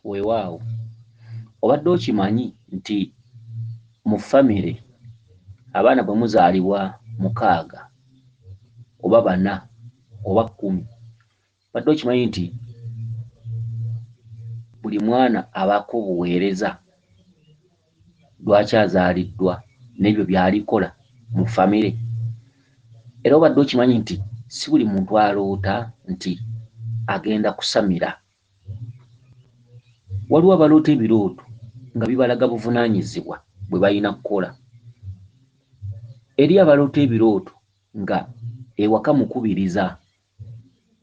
weewaawo obadde okimanyi nti mu famire abaana bwe muzaalibwa 6 oba 4 oba 10 obadde okimanyi nti buli mwana abaako obuweereza lwaki azaaliddwa n'ebyo by'alikola mu famire. Era obadde okimanyi nti si buli muntu aloota nti agenda kusamira. Waliwo abaloota ebirooto nga bibalaga buvunaanyizibwa bwe balina kukola. Eri abaloota ebirooto nga ewaka mukubiriza,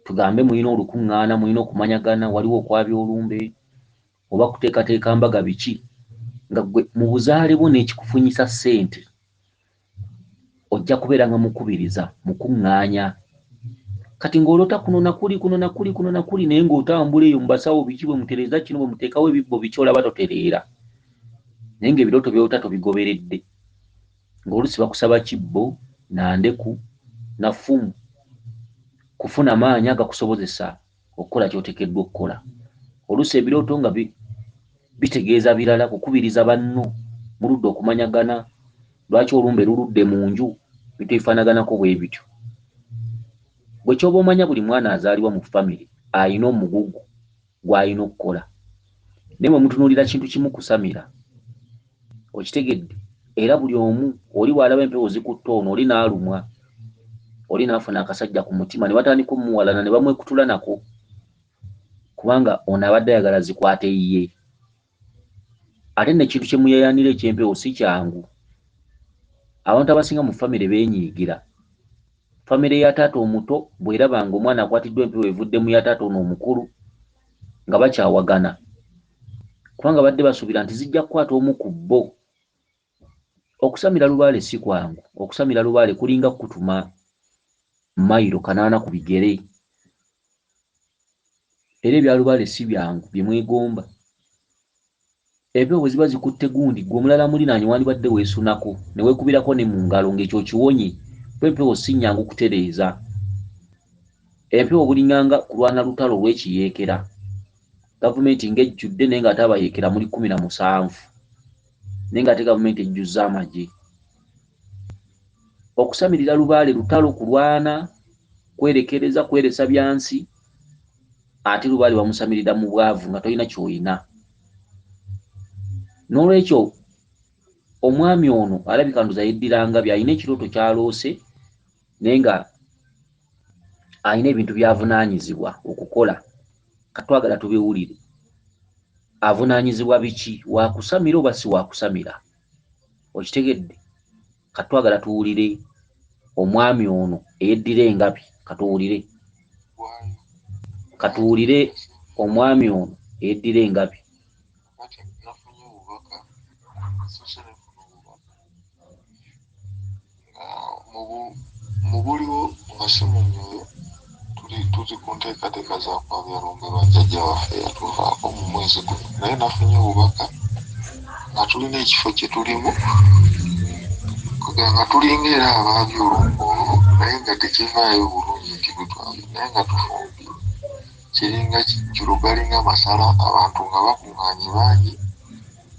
tugambe mulina olukuŋŋaana, mulina okumanyagana, waliwo okwabya olumbe oba kuteekateeka mbaga biki, nga gwe mu buzaale bwo n'ekikufunyisa ssente ojja kubeera nga mukubiriza, mukuŋŋaanya. Kati ng'oloota kuno nakuli naye ng'otambula eyo mu basawo biki bwe mutereeza kino bwe muteekawo ebibbo biki olaba totereera. Naye ng'ebirooto by'oloota tobigoberedde. Ng'oluusi bakusaba kibbo na ndeku na ffumu kufuna maanyi agakusobozesa okukola ky'oteekeddwa okukola. Oluusi ebirooto nga bitegeeza birala, kukubiriza banno muludde okumanyagana, lwaki olumbe luludde mu nju, bintu ebifaanaganako bwe bityo. Bwe kyoba omanya buli mwana azaalibwa mu famire ayina omugugu gw'ayina okukola. Naye bwe mutunuulira kintu kimu kusamira, okitegedde, era buli omu oli bw'alaba empewo zikutte ono, oli n'alumwa, oli n'afuna akasajja ku mutima ne batandika omuwalana ne bamwekutula nako, kubanga ono abadde ayagala zikwate yiye. Ate n'ekintu kye muyayaanira eky'empewo si kyangu. Abantu abasinga mu famire beenyiigira. Famire ya taata omuto bw'eraba ng'omwana akwatiddwa empewo evudde mu ya taata ono omukulu nga bakyawagana, kubanga badde basuubira nti zijja kukwata omu ku bo. Okusamira lubaale si kwangu. Okusamira lubaale kulinga kutuma mayiro 8 ku bigere. Era ebya lubaale si byangu bye mwegomba. Empewo bwe ziba zikutte gundi gwe omulala muliraanye wandibadde weesunako ne weekubirako ne mu ngalo ng'ekyo kiwonye. Empewo si nnyangu kutereeza. Empewo bulinganga kulwana lutalo lw'ekiyeekera. Gavumenti ng'ejjudde naye ng'ate abayeekera muli 17, naye ng'ate gavumenti ejjuzza amagye. Okusamirira lubaale lutalo, kulwana, kwerekereza, kweresa byansi, ate lubaale bamusamirira mu bwavu nga tolina ky'olina. N'olwekyo omwami ono alabika ndoza yeddiranga by'alina ekirooto ky'aloose naye nga alina ebintu by'avunaanyizibwa okukola. Katwagala tubiwulire. Avunaanyizibwa biki? Waakusamira oba si waakusamira? Okitegedde? Katwagala tuwulire omwami ono eyeddira engabi. Katuwulire omwami ono eyeddira engabi. Mubuliwo nga si mu Myoyo tuli ku nteekateeka za kwabya lumbe lwa jjajja waffe yatuvaako mu mwezi guno, naye nafunye obubaka nga tulina ekifo kye tulimu nga tulinga era abaabya olumbe olwo naye nga tekivaayo bulungi nti bwetwabye, naye nga tufumbye. Kiringa kijjulo galinga masala, abantu nga bakuŋŋaanye bangi.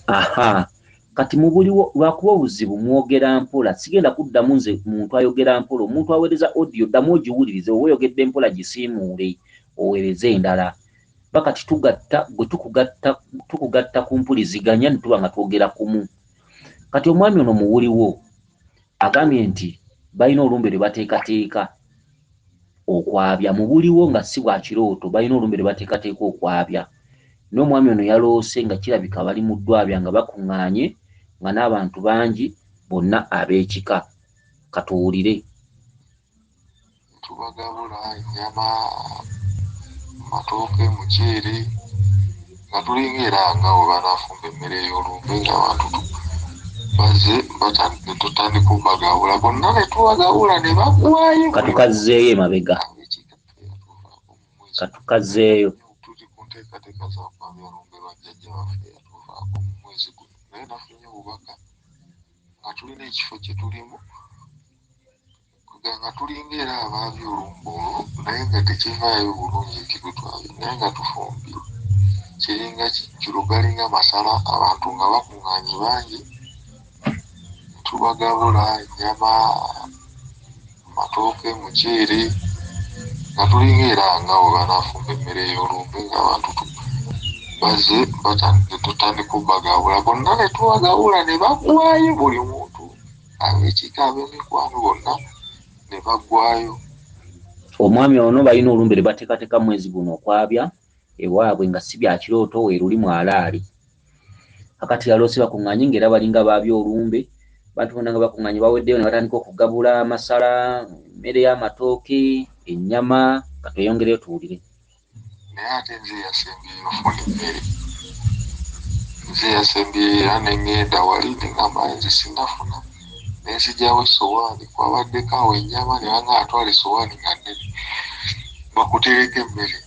Aha, kati mubuliwo lwakuba obuzibu mwogera mpola. Sigenda kuddamu nze muntu ayogera mpola. Omuntu aweereza audio ddamu ogiwulirize, oba oyogedde mpola gisiimuule oweereze endala. Bakati tugatta gwe tukugatta ku mpuliziganya ne tuba nga twogera kumu. Kati omwami ono muwuliwo agambye nti balina olumbe lwe bateekateeka okwabya. Mubuliwo nga si bwa kirooto, balina olumbe lwe bateekateeka okwabya. N'omwami ono yaloose nga kirabika bali mu ddwabya nga bakuŋŋaanye nga n'abantu bangi bonna ab'ekika. Katuwulire. Tubagabula ennyama, matooke, muceere, nga tulinga era nga we banaafumba emmere y'olumbe ng'abantu bazze ne tutandika okubagabula. Bonna ne tubagabula ne baggwayo. Katukazzeeyo emabega. Katukazzeeyo. Tuli ku nteekateeka za kwabya lumbe lwa jjajja waffe yatuvaako mu mwezi guno, naye nafunye obubaka nga tulina ekifo kye tulimu nga tulinga era abaabya olumbe olwo naye nga tekivaayo bulungi nti bwetwabye, naye nga tufumbye. kiringa kijjulo galinga masala abantu nga bakuŋŋaanye bangi tubagabula ennyama amatooke muceere nga tulinga era nga bwe banaafumba emmere ey'olumbe ng'abantu bazze tutandika obbagabula bonna ne tubagabula ne baggwayo buli muntu ab'ekika ab'emikwano bonna ne baggwayo. Omwami ono balina olumbe lwe bateekateeka mwezi guno okwabya ewaabwe nga si bya kirooto weeruli mwalaali. Kakati yaloose bakuŋŋaanye ng'era balinga baabya olumbe, bantu bonna nga bakuŋŋaanye baweddeyo ne batandika okugabula amasala, emmere y'amatooke, ennyama, katweyongereyo tuwulire. Naye ate nze yasembyeyo ofuna emmere. Nze yasembyeyo era ne ŋŋenda wali ne ŋŋamba nze sinnafuna. Ne nzigyawo essowaani kwabaddeko awo ennyama ne banga atwala essowaani nga nnene bakutereka emmere.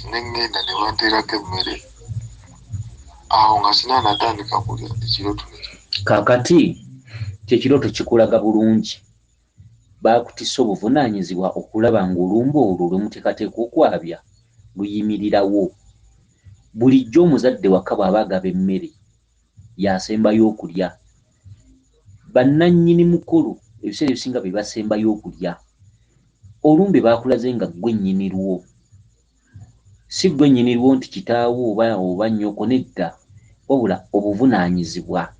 Ne ŋŋenda ne banteerako emmere. Awo nga sinaanatandika kulya ekirooto ne Kaakati kyekirooto kikulaga bulungi. Baakutisse obuvunaanyizibwa okulaba ng'olumbe olwo lwe muteekateeka okwabya luyimirirawo. Bulijjo omuzadde waka bw'aba agaba emmere y'asembayo okulya. Bannannyini mukolo ebiseera ebisinga be basembayo okulya. Olumbe baakulaze nga ggwe nnyinirwo. Si ggwe nnyinirwo nti kitaawo oba nnyoko nedda, wabula obuvunaanyizibwa.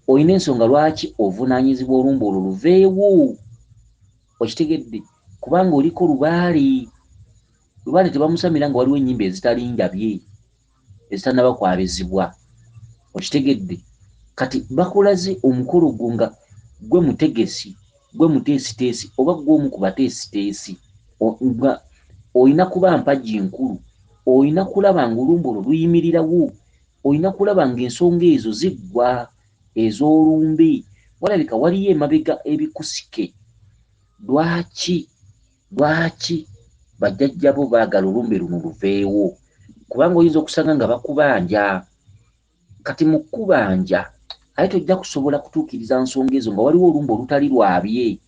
Olina ensonga lwaki ovunaanyizibwa olumbe olwo luveewo. Okitegedde? Kubanga oliko lubaale. Lubaale tebamusamira nga waliwo ennyimba ezitali ndabye, ezitannaba kwabizibwa. Okitegedde? Kati bakulaze omukolo gwo nga gwe mutegesi, gwe muteesiteesi oba gwe omu ku bateesiteesi. Olina kuba mpagi nkulu, olina kulaba ng'olumbe olwo luyimirirawo, olina kulaba ng'ensonga ezo ziggwa ez'olumbe. Walabika waliyo emabega ebikusike. Lwaki bajjajjabo baagala olumbe luno luveewo? Kubanga oyinza okusanga nga bakubanja. Kati mu kkubanja ate tojja kusobola kutuukiriza nsonga ezo nga waliwo olumbe olutali lwabye.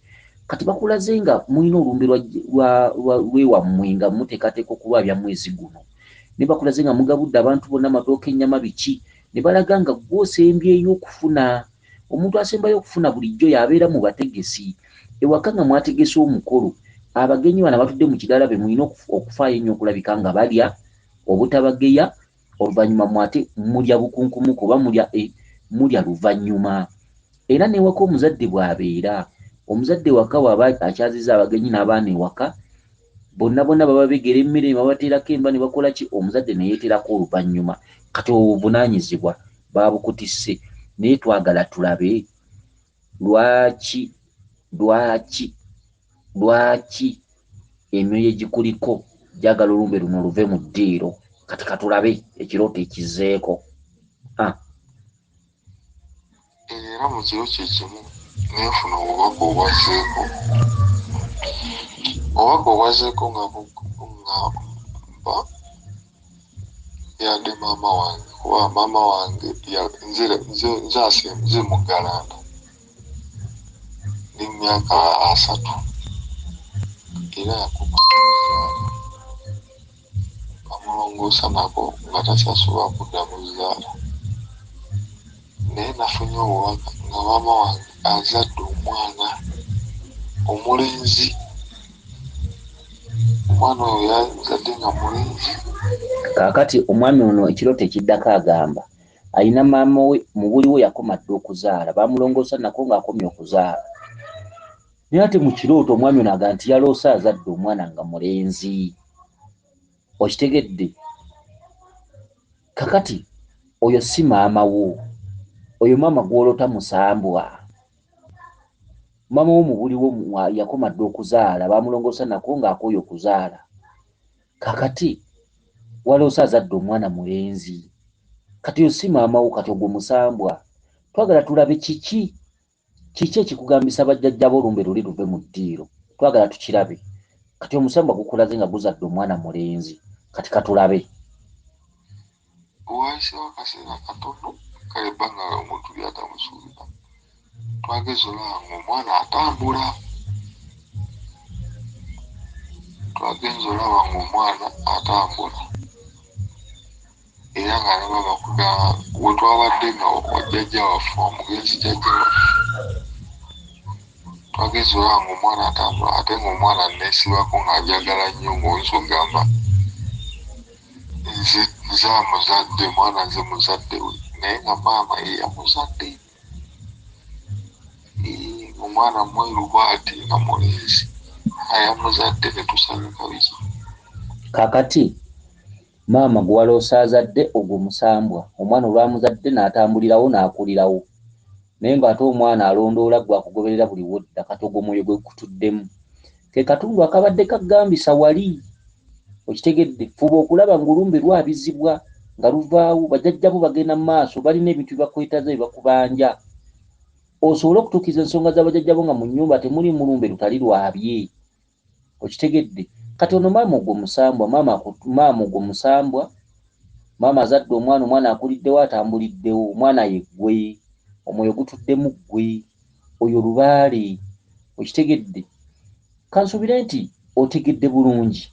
Kati bakulaze nga mulina olumbe lwewammwe nga muteekateeka okulwabya mwezi guno. Ne bakulaze nga mugabudde abantu bonna amatooke, ennyama, biki, ne balaga nga gw'osembyeyo okufuna. Omuntu asembayo okufuna bulijjo y'abeera mu bategesi. Ewaka nga mwategese omukolo, abagenyi bano abatudde mu kidala be mulina okufaayo ennyo okulabika nga balya obutabageya, oluvannyuma mwate mulya bukunkumuka oba mulya luvannyuma. Era n'ewaka omuzadde bw'abeera, omuzadde waka bw'aba akyaziza abagenyi n'abaana ewaka, bonna baba begera emmere ne babateerako enva ne bakola ki, omuzadde ne yeeterako oluvannyuma. Kati obuvunaanyizibwa baabukutisse. Naye twagala tulabe lwaki emyoyo egikuliko gyagala olumbe luno luve mu ddiiro. Kati katulabe ekirooto ekizzeeko. Era mu kiro kyekimu neefuna obubaka obwazzeeko. Obubaka obwazzeeko nga mba yadde maama wange, kuba maama wange nze muggalanda n'emyaka 3 era yakuba bamulongoosa nako nga tasasulwa kudda mu zzaala. Naye nafunye obubaka nga maama wange azadde omwana omulenzi. Omwana oyo yazadde nga mulenzi. Kaakati omwami ono ekirooto ekiddako agamba alina maama we mubuli we yakoma dda okuzaala, bamulongoosa nako ng'akomye okuzaala. Naye ate mu kirooto omwami ono agamba nti yaloose azadde omwana nga mulenzi. Okitegedde? Kakati oyo si maama wo, oyo maama gw'olota musambwa. Maama wo mubuli wo yakoma dda okuzaala, bamulongoosa nako ng'akooye okuzaala. Kakati waloose azadde omwana mulenzi. Kati oyo si maama wo, kati ogwo musambwa. Twagala tulabe kiki ekikugambisa bajjajja b'olumbe luli luve mu ddiiro. Twagala tukirabe. Kati omusambwa gukulaze nga guzadde omwana mulenzi. Kati katulabe. Wayiseewo akaseera katono kale ebbanga omuntu lyatamusuubira. Twageze olaba ng'omwana atambula. Twagenze olaba ng'omwana atambula. era nga ne baba kugamba we twabadde nga wajjajja waffe omugenzi jjajja waffe twagezi olaba ngaomwana atambula ate ngaomwana neesibako ng'ajagala nnyo ng'oyinza okugamba nze amuzadde mwana nze muzadde we naye nga maama ye yamuzadde omwana mweru bw'ati nga mulenzi ayamuzadde netusanyuka biki kakati maama gwaloosa azadde ogwo musambwa omwana olwamuzadde n'atambulirawo n'akulirawo naye ng'ate omwana alondoola gwe akugoberera buli wodda kati ogwo mwoyo gwe kutuddemu ke katundu akabadde kagambisa wali okitegedde fuba okulaba ng'olumbe lwabizibwa nga luvaawo bajjajjabo bagenda mu maaso balina ebintu byebakwetaza byebakubanja osobole okutuukiza ensonga z'abajjajjabo nga mu nnyumba temuli mulumbe lutali lwabye okitegedde kati ono maama ogwo musambwa maama ogwo musambwa maama azadde omwana akuliddewo atambuliddewo omwana ye ggwe omwoyo gutuddemu ggwe oyo lubaale okitegedde kansuubire nti otegedde bulungi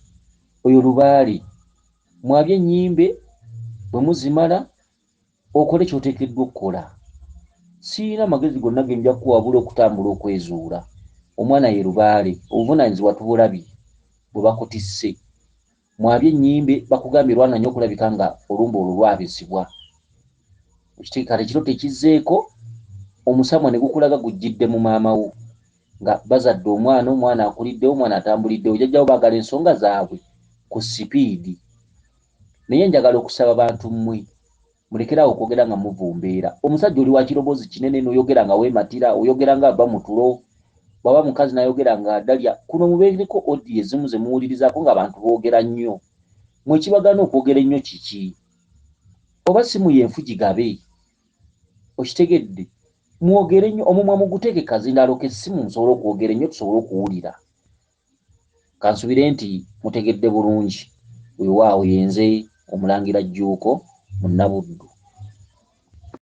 oyo lubaale mwabye ennyimbe bwe muzimala okole ky'oteekeddwa okukola siina magezi gonna ge nja kuwabula okutambula okwezuula omwana ye lubaale obuvunaanyizibwa tubulabye bwe bakutisse mwabye ennyimbe bakugambye lwana nnyo okulabika nga olumbe olwo lwabizibwa kale kiro tekizzeeko omusamwa ne gukulaga gujjidde mu maama wo nga bazadde omwana akuliddewo omwana atambuliddewo jjajjawo baagala ensonga zaabwe ku sipiidi naye njagala okusaba bantu mmwe mulekerawo okwogera nga muvumbeera omusajja oli wa kiroboozi kinene n'oyogera nga weematira oyogera nga ava mu tulo bwaba mukazi n'ayogera nga addalya kuno mubeereko odiyo ezimu ze muwulirizaako ng'abantu boogera nnyo mwe kibagana okwogera ennyo kiki oba simu yenfu gigabe okitegedde mwogere nnyo omumwa muguteeke kazindaalo k'essimu musobole okwogera ennyo tusobole okuwulira kansubire nti mutegedde bulungi weewaawo yenze omulangira Jjuuko mu Nnabuddu.